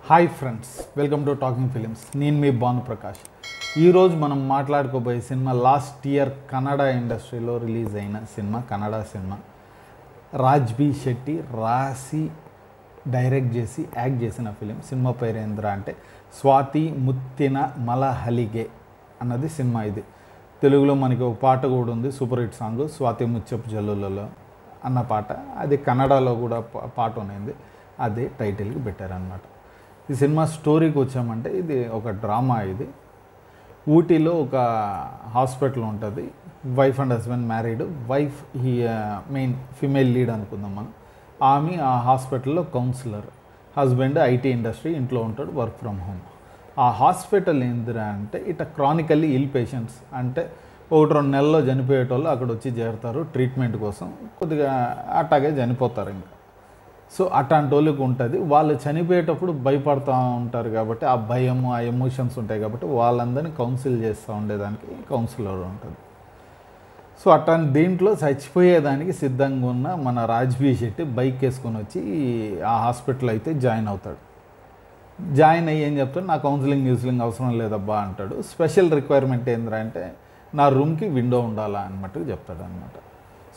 Hi friends, welcome to talking films. నేను మీ భాను ప్రకాష్. ఈరోజు మనం మాట్లాడుకోబోయే సినిమా లాస్ట్ ఇయర్ కన్నడ ఇండస్ట్రీలో రిలీజ్ అయిన సినిమా, కన్నడ సినిమా. రాజ్బీ శెట్టి రాసి డైరెక్ట్ చేసి యాక్ట్ చేసిన ఫిలిం. సినిమా పేరు ఏంద్రా అంటే స్వాతి ముత్తిన మలహలిగే అన్నది సినిమా. ఇది తెలుగులో మనకి ఒక పాట కూడా ఉంది, సూపర్ హిట్ సాంగ్, స్వాతి ముచ్చపు జల్లులలో అన్న పాట. అది కన్నడలో కూడా పాట ఉంది, అదే టైటిల్కి పెట్టారనమాట. ఈ సినిమా స్టోరీకి వచ్చామంటే ఇది ఒక డ్రామా. ఇది ఊటీలో ఒక హాస్పిటల్ ఉంటుంది. Wife and husband married. Wife ఈ మెయిన్ ఫిమేల్ లీడ్ అనుకుందాం మనం. ఆమె ఆ హాస్పిటల్లో కౌన్సిలర్. హస్బెండ్ ఐటీ ఇండస్ట్రీ, ఇంట్లో ఉంటాడు, వర్క్ ఫ్రమ్ హోమ్. ఆ హాస్పిటల్ ఏందిరా అంటే ఇట్లా క్రానికల్లీ ఇల్ పేషెంట్స్ అంటే 1-2 నెలల్లో చనిపోయేటోళ్ళు అక్కడ వచ్చి చేరుతారు ట్రీట్మెంట్ కోసం. కొద్దిగా అట్టాగే చనిపోతారు ఇంకా. సో అట్లాంటి వాళ్ళకి ఉంటుంది. వాళ్ళు చనిపోయేటప్పుడు భయపడుతూ ఉంటారు కాబట్టి ఆ భయము, ఆ ఎమోషన్స్ ఉంటాయి కాబట్టి వాళ్ళందరినీ కౌన్సిల్ చేస్తూ ఉండేదానికి కౌన్సిలర్ ఉంటుంది. సో అట్లాంటి దీంట్లో చచ్చిపోయేదానికి సిద్ధంగా ఉన్న మన రాజ్బీ శెట్టి బైక్ వేసుకొని వచ్చి ఆ హాస్పిటల్ అయితే జాయిన్ అవుతాడు. జాయిన్ అయ్యి ఏం చెప్తాడు, నా కౌన్సిలింగ్ అవసరం లేదబ్బా అంటాడు. స్పెషల్ రిక్వైర్మెంట్ ఏంద్రా అంటే నా రూమ్కి విండో ఉండాలా అన్నట్టుగా చెప్తాడు అనమాట.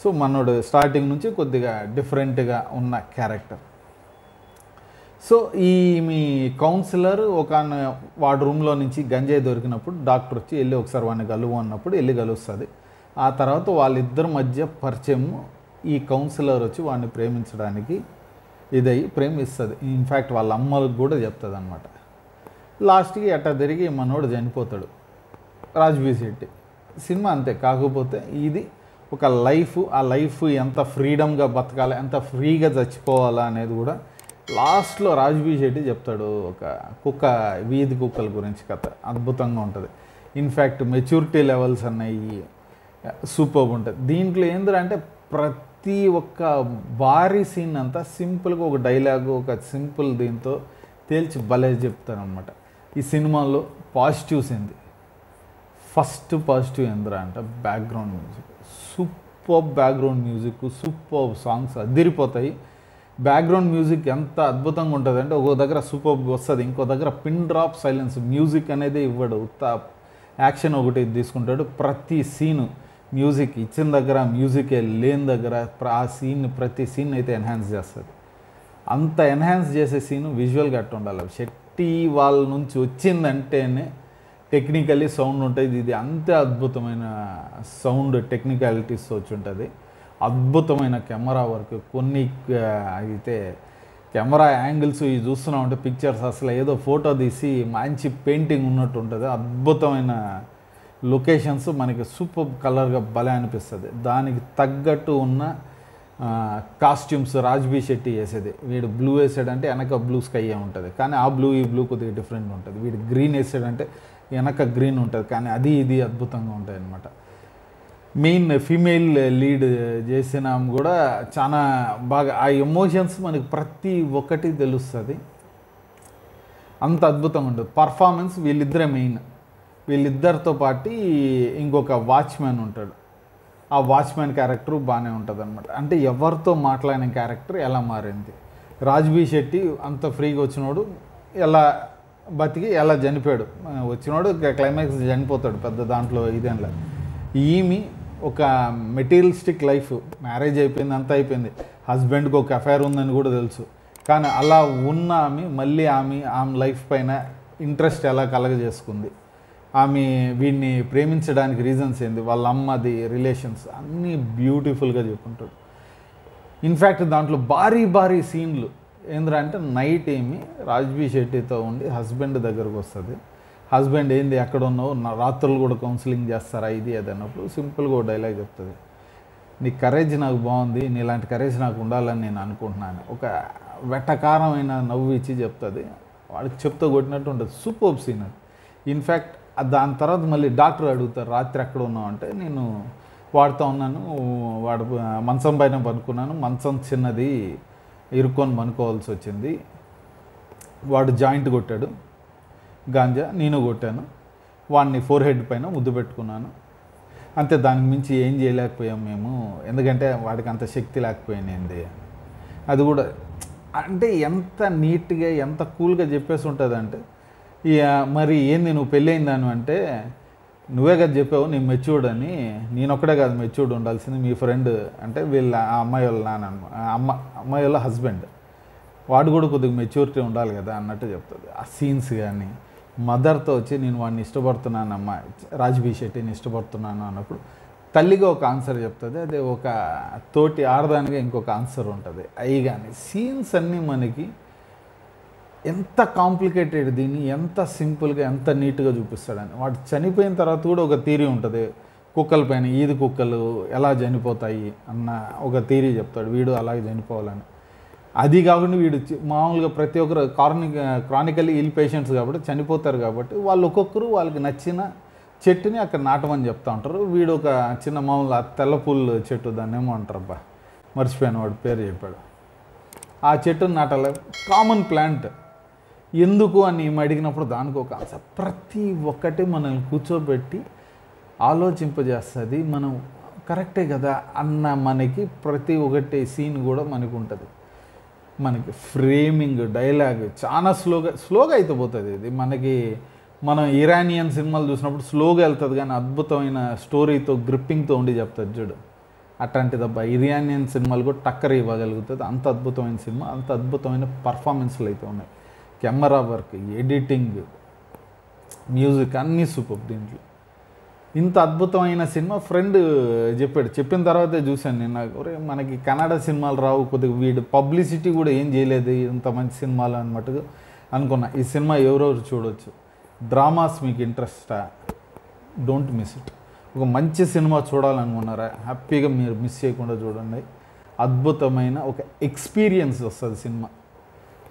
సో మనోడు స్టార్టింగ్ నుంచి కొద్దిగా డిఫరెంట్గా ఉన్న క్యారెక్టర్. సో ఈ మీ కౌన్సిలర్ వాడి రూమ్లో నుంచి గంజాయి దొరికినప్పుడు డాక్టర్ వచ్చి వెళ్ళి ఒకసారి వాడిని కలువు అన్నప్పుడు వెళ్ళి కలుస్తుంది. ఆ తర్వాత వాళ్ళిద్దరి మధ్య పరిచయం, ఈ కౌన్సిలర్ వచ్చి వాడిని ప్రేమించడానికి ఇదయ్యి ప్రేమిస్తుంది. ఇన్ఫ్యాక్ట్ వాళ్ళ అమ్మలకు కూడా చెప్తుంది అనమాట. లాస్ట్కి అట్టా తిరిగి మనోడు చనిపోతాడు, రాజ్బీ శెట్టి. సినిమా అంతే. కాకపోతే ఇది ఒక లైఫ్, ఆ లైఫ్ ఎంత ఫ్రీడమ్గా బతకాలి, ఎంత ఫ్రీగా చచ్చిపోవాలా అనేది కూడా లాస్ట్లో రాజ్బీ శెట్టి చెప్తాడు. ఒక కుక్క, వీధి కుక్కల గురించి కథ అద్భుతంగా ఉంటుంది. ఇన్ఫ్యాక్ట్ మెచ్యూరిటీ లెవెల్స్ అన్నవి సూపర్గా ఉంటుంది. దీంట్లో ఏంటంటే ప్రతి ఒక్క భారీ సీన్ అంతా సింపుల్గా ఒక డైలాగు, ఒక సింపుల్ దీంతో తేల్చి భలే చెప్తారనమాట. ఈ సినిమాలో పాజిటివ్స్ ఏంది, ఫస్ట్ పాజిటివ్ ఏంద్రా అంటే background music. Super background music, super songs అదిరిపోతాయి. బ్యాక్గ్రౌండ్ మ్యూజిక్ ఎంత అద్భుతంగా ఉంటుంది అంటే ఒక దగ్గర సూపర్ వస్తుంది, ఇంకో దగ్గర పిన్ డ్రాప్ సైలెన్స్. మ్యూజిక్ అనేది ఇవ్వడు, యాక్షన్ ఒకటి తీసుకుంటాడు. ప్రతి సీను మ్యూజిక్ ఇచ్చిన దగ్గర, మ్యూజికే లేని దగ్గర ఆ సీన్, ప్రతి సీన్ అయితే ఎన్హాన్స్ చేస్తుంది. అంత ఎన్హాన్స్ చేసే సీను విజువల్గా అట్టు ఉండాలి. శెట్టి వాళ్ళ నుంచి వచ్చిందంటేనే టెక్నికల్లీ సౌండ్ ఉంటుంది. ఇది అంతే అద్భుతమైన సౌండ్ టెక్నికాలిటీస్ వచ్చి ఉంటుంది. అద్భుతమైన కెమెరా వర్క్. కొన్ని అయితే కెమెరా యాంగిల్స్ ఇవి చూస్తున్నామంటే పిక్చర్స్ అసలు ఏదో ఫోటో తీసి మంచి పెయింటింగ్ ఉన్నట్టు ఉంటుంది. అద్భుతమైన లొకేషన్స్, మనకి సూపర్ కలర్గా భలే అనిపిస్తుంది. దానికి తగ్గట్టు ఉన్న కాస్ట్యూమ్స్ రాజ్బీ శెట్టి వేసేది. వీడు బ్లూ వేసాడంటే వెనక బ్లూ స్కై ఉంటుంది, కానీ ఆ బ్లూ ఈ బ్లూ కొద్దిగా డిఫరెంట్ ఉంటుంది. వీడు గ్రీన్ వేసాడంటే వెనక గ్రీన్ ఉంటుంది, కానీ అది ఇది అద్భుతంగా ఉంటాయి అన్నమాట. మెయిన్ ఫీమేల్ లీడ్ చేసిన కూడా చాలా బాగా ఆ ఎమోషన్స్ మనకి ప్రతి ఒక్కటి తెలుస్తుంది. అంత అద్భుతంగా ఉంటుంది పర్ఫార్మెన్స్. వీళ్ళిద్దరే మెయిన్. వీళ్ళిద్దరితో పాటు ఇంకొక వాచ్మ్యాన్ ఉంటాడు. ఆ వాచ్మ్యాన్ క్యారెక్టర్ బాగానే ఉంటుంది అనమాట. అంటే ఎవరితో మాట్లాడిన క్యారెక్టర్ ఎలా మారింది. రాజ్బీ శెట్టి అంత ఫ్రీగా వచ్చినోడు ఎలా బతికి ఎలా చనిపోయాడు, వచ్చినోడు క్లైమాక్స్ చనిపోతాడు, పెద్ద దాంట్లో ఇదేంలా. ఈమె ఒక మెటీరియలిస్టిక్ లైఫ్, మ్యారేజ్ అయిపోయింది, అంతా అయిపోయింది, హస్బెండ్కి ఒక అఫైర్ ఉందని కూడా తెలుసు, కానీ అలా ఉన్న మళ్ళీ ఆమె లైఫ్ పైన ఇంట్రెస్ట్ ఎలా కలగజేసుకుంది, ఆమె వీడిని ప్రేమించడానికి రీజన్స్ ఏంది, వాళ్ళ అమ్మది రిలేషన్స్ అన్నీ బ్యూటిఫుల్గా చెప్పుకుంటాడు. ఇన్ఫ్యాక్ట్ దాంట్లో భారీ సీన్లు ఏంద్రా అంటే నైట్ రాజ్బీ శెట్టితో ఉండి హస్బెండ్ దగ్గరకు వస్తుంది. హస్బెండ్ ఏంది ఎక్కడ ఉన్నావు, రాత్రులు కూడా కౌన్సిలింగ్ చేస్తారా ఇది అది అన్నప్పుడు సింపుల్గా ఒక డైలాగ్ చెప్తుంది, నీ కరేజ్ నాకు బాగుంది, నీలాంటి కరేజ్ నాకు ఉండాలని నేను అనుకుంటున్నాను. ఒక వెటకారమైన నవ్వు ఇచ్చి చెప్తుంది. వాడికి చెప్తూ కొట్టినట్టు ఉంటుంది. సూపర్ సీన్ అది. ఇన్ఫ్యాక్ట్ దాని తర్వాత మళ్ళీ డాక్టర్ అడుగుతారు, రాత్రి ఎక్కడ ఉన్నావు అంటే నేను వాడుతూ ఉన్నాను, వాడు మంచం పైన పనుకున్నాను, మంచం చిన్నది, ఇరుక్కొని పనుకోవాల్సి వచ్చింది, వాడు జాయింట్ కొట్టాడు గాంజా, నేను కొట్టాను, వాడిని ఫోర్ హెడ్ పైన ముద్దు పెట్టుకున్నాను అంతే, దానికి మించి ఏం చేయలేకపోయాం మేము, ఎందుకంటే వాడికి అంత శక్తి లేకపోయింది. అది కూడా అంటే ఎంత నీట్గా ఎంత కూల్గా చెప్పేసి ఉంటుంది అంటే ఇక మరి ఏంది నువ్వు పెళ్ళయిందాను అంటే నువ్వే కదా చెప్పావు నేను మెచ్యూర్డ్ అని, నేనొక్కడే కాదు మెచ్యూర్డ్ ఉండాల్సింది, మీ ఫ్రెండ్ అంటే వీళ్ళ ఆ అమ్మాయి వాళ్ళ నాన్న అమ్మాయి వాళ్ళ హస్బెండ్ వాడు కూడా కొద్దిగా మెచ్యూరిటీ ఉండాలి కదా అన్నట్టు చెప్తుంది. ఆ సీన్స్ కానీ మదర్తో వచ్చి నేను వాడిని ఇష్టపడుతున్నాను అమ్మ రాజ్బీ శెట్టిని ఇష్టపడుతున్నాను అన్నప్పుడు తల్లిగా ఒక ఆన్సర్ చెప్తుంది, అదే ఒక తోటి ఆడదానిగా ఇంకొక ఆన్సర్ ఉంటుంది. అవి కానీ సీన్స్ అన్నీ మనకి ఎంత కాంప్లికేటెడ్ దీన్ని ఎంత సింపుల్గా ఎంత నీట్గా చూపిస్తాడని. వాడు చనిపోయిన తర్వాత కూడా ఒక థీరీ ఉంటుంది, కుక్కల పైన ఈది కుక్కలు ఎలా చనిపోతాయి అన్న ఒక థీరీ చెప్తాడు, వీడు అలాగే చనిపోవాలని. అది కాకుండా వీడు మామూలుగా ప్రతి ఒక్కరు క్రానికల్లీ ఇల్ పేషెంట్స్ కాబట్టి చనిపోతారు కాబట్టి వాళ్ళు ఒక్కొక్కరు వాళ్ళకి నచ్చిన చెట్టుని అక్కడ నాటమని చెప్తా ఉంటారు. వీడు ఒక చిన్న మామూలు తెల్ల పూలు చెట్టు దాన్ని ఏమో అంటారు, అబ్బా మర్చిపోయాను వాడు పేరు చెప్పాడు, ఆ చెట్టుని నాటాలి. కామన్ ప్లాంట్ ఎందుకు అని అడిగినప్పుడు దానికి ఒక ఆన్సర్. ప్రతి ఒక్కటి మనల్ని కూర్చోబెట్టి ఆలోచింపజేస్తుంది, మనం కరెక్టే కదా అన్న మనకి ప్రతి ఒక్కటి సీన్ కూడా మనకు ఉంటుంది. మనకి ఫ్రేమింగ్ డైలాగ్ చాలా స్లోగా అయితే పోతుంది. ఇది మనకి మనం ఇరానియన్ సినిమాలు చూసినప్పుడు స్లోగా వెళ్తుంది కానీ అద్భుతమైన స్టోరీతో గ్రిప్పింగ్తో ఉండి చెప్తుంది చూడు, అట్లాంటిదబ్బా ఇరానియన్ సినిమాలు కూడా టక్కర్ ఇవ్వగలుగుతుంది. అంత అద్భుతమైన సినిమా, అంత అద్భుతమైన పర్ఫార్మెన్స్లు అయితే ఉన్నాయి. కెమెరా వర్క్, ఎడిటింగ్, మ్యూజిక్ అన్నీ సూపర్. దీంట్లో ఇంత అద్భుతమైన సినిమా ఫ్రెండ్ చెప్పిన తర్వాతే చూశాను నేను. మనకి కన్నడ సినిమాలు రావు, కొద్దిగా వీడు పబ్లిసిటీ కూడా ఏం చేయలేదు ఇంత మంచి సినిమాలు అన్నట్టుగా అనుకున్నా. ఈ సినిమా ఎవరెవరు చూడవచ్చు. డ్రామాస్ మీకు ఇంట్రెస్టా, డోంట్ మిస్ ఇట్. ఒక మంచి సినిమా చూడాలనుకున్నారా హ్యాపీగా మీరు మిస్ చేయకుండా చూడండి. అద్భుతమైన ఒక ఎక్స్పీరియన్స్ వస్తుంది సినిమా,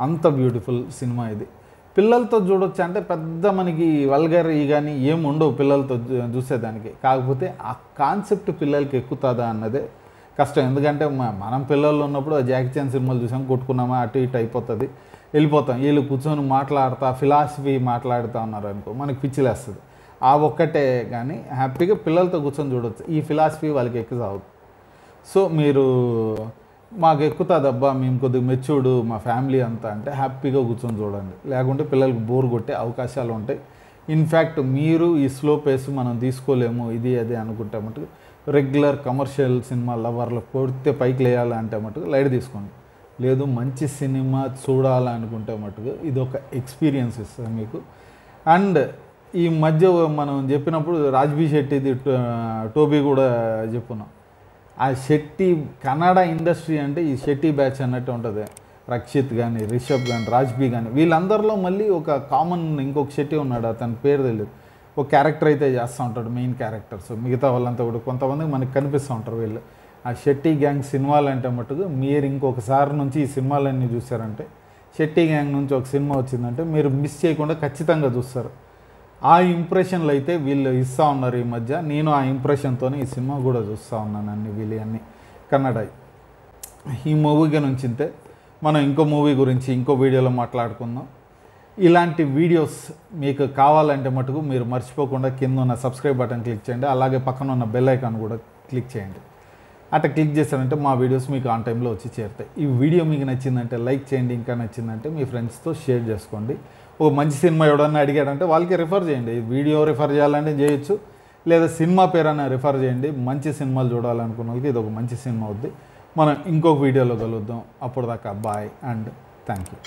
అంత బ్యూటిఫుల్ సినిమా ఇది. పిల్లలతో చూడొచ్చు అంటే పెద్ద మనకి వల్గర్ కానీ ఏం ఉండవు పిల్లలతో చూసేదానికి. కాకపోతే ఆ కాన్సెప్ట్ పిల్లలకి ఎక్కుతుందా అన్నదే కష్టం. ఎందుకంటే మనం పిల్లలు ఉన్నప్పుడు జాకీ చాన్ సినిమాలు చూసాం, కొట్టుకున్నామా అటు ఇటు అయిపోతుంది, వెళ్ళిపోతాం. వీళ్ళు కూర్చొని మాట్లాడుతా ఫిలాసఫీ మాట్లాడుతూ ఉన్నారు అనుకో మనకి పిచ్చిలేస్తుంది. ఆ ఒక్కటే కానీ హ్యాపీగా పిల్లలతో కూర్చొని చూడవచ్చు. ఈ ఫిలాసఫీ వాళ్ళకి ఎక్కువ సాగు. సో మీరు మాకు ఎక్కుతుందబ్బా మేము కొద్దిగా మెచ్యూర్డు మా ఫ్యామిలీ అంతా అంటే హ్యాపీగా కూర్చొని చూడండి. లేకుంటే పిల్లలకు బోర్ కొట్టే అవకాశాలు ఉంటాయి. ఇన్ఫ్యాక్ట్ మీరు ఈ స్లో పేస్ మనం తీసుకోలేము ఇది అది అనుకుంటే మటుకు రెగ్యులర్ కమర్షియల్ సినిమా లవర్లు కొడితే పైకి లేయాలంటే మటుకు లైట్ తీసుకోండి. లేదు మంచి సినిమా చూడాలనుకుంటే మటుకు ఇది ఒక ఎక్స్పీరియన్స్ ఇస్తుంది మీకు. అండ్ ఈ మధ్య మనం చెప్పినప్పుడు రాజ్బీ శెట్టిది టోబీ కూడా చెప్పున్నాం. ఆ శెట్టి కన్నడ ఇండస్ట్రీ అంటే ఈ శెట్టి బ్యాచ్ అన్నట్టు ఉంటుంది. రక్షిత్ కానీ రిషబ్ కానీ రాజ్బీ కానీ వీళ్ళందరిలో మళ్ళీ ఒక కామన్ ఇంకొక శెట్టి ఉన్నాడు, అతని పేరు తెలియదు. ఒక క్యారెక్టర్ అయితే చేస్తూ ఉంటాడు, మెయిన్ క్యారెక్టర్స్. మిగతా వాళ్ళంతా కూడా కొంతమంది మనకి కనిపిస్తూ ఉంటారు. వీళ్ళు ఆ శెట్టి గ్యాంగ్ సినిమాలు అంటే మటుకు మీరు ఇంకొకసారి నుంచి ఈ సినిమాలన్నీ చూసారంటే శెట్టి గ్యాంగ్ నుంచి ఒక సినిమా వచ్చిందంటే మీరు మిస్ చేయకుండా ఖచ్చితంగా చూస్తారు. ఆ ఇంప్రెషన్లు అయితే వీళ్ళు ఇస్తూ ఉన్నారు ఈ మధ్య. నేను ఆ ఇంప్రెషన్తోనే ఈ సినిమా కూడా చూస్తూ ఉన్నాను అన్ని కన్నడ. ఈ మూవీగా నుంచింతే మనం ఇంకో మూవీ గురించి ఇంకో వీడియోలో మాట్లాడుకుందాం. ఇలాంటి వీడియోస్ మీకు కావాలంటే మటుకు మీరు మర్చిపోకుండా కింద ఉన్న సబ్స్క్రైబ్ బటన్ క్లిక్ చేయండి, అలాగే పక్కన ఉన్న బెల్ ఐకాన్ కూడా క్లిక్ చేయండి. అట్లా క్లిక్ చేశారంటే మా వీడియోస్ మీకు ఆన్ టైంలో వచ్చి చేరుతాయి. ఈ వీడియో మీకు నచ్చిందంటే లైక్ చేయండి, ఇంకా నచ్చిందంటే మీ ఫ్రెండ్స్తో షేర్ చేసుకోండి. ఒక మంచి సినిమా ఎవడన్నా అడిగాడంటే వాళ్ళకి రిఫర్ చేయండి. వీడియో రిఫర్ చేయాలంటే చేయొచ్చు, లేదా సినిమా పేరైనా రిఫర్ చేయండి. మంచి సినిమాలు చూడాలనుకున్న వాళ్ళకి ఇది ఒక మంచి సినిమా అవుద్ది. మనం ఇంకొక వీడియోలో కలుద్దాం. అప్పటిదాకా బాయ్ అండ్ థ్యాంక్ యూ.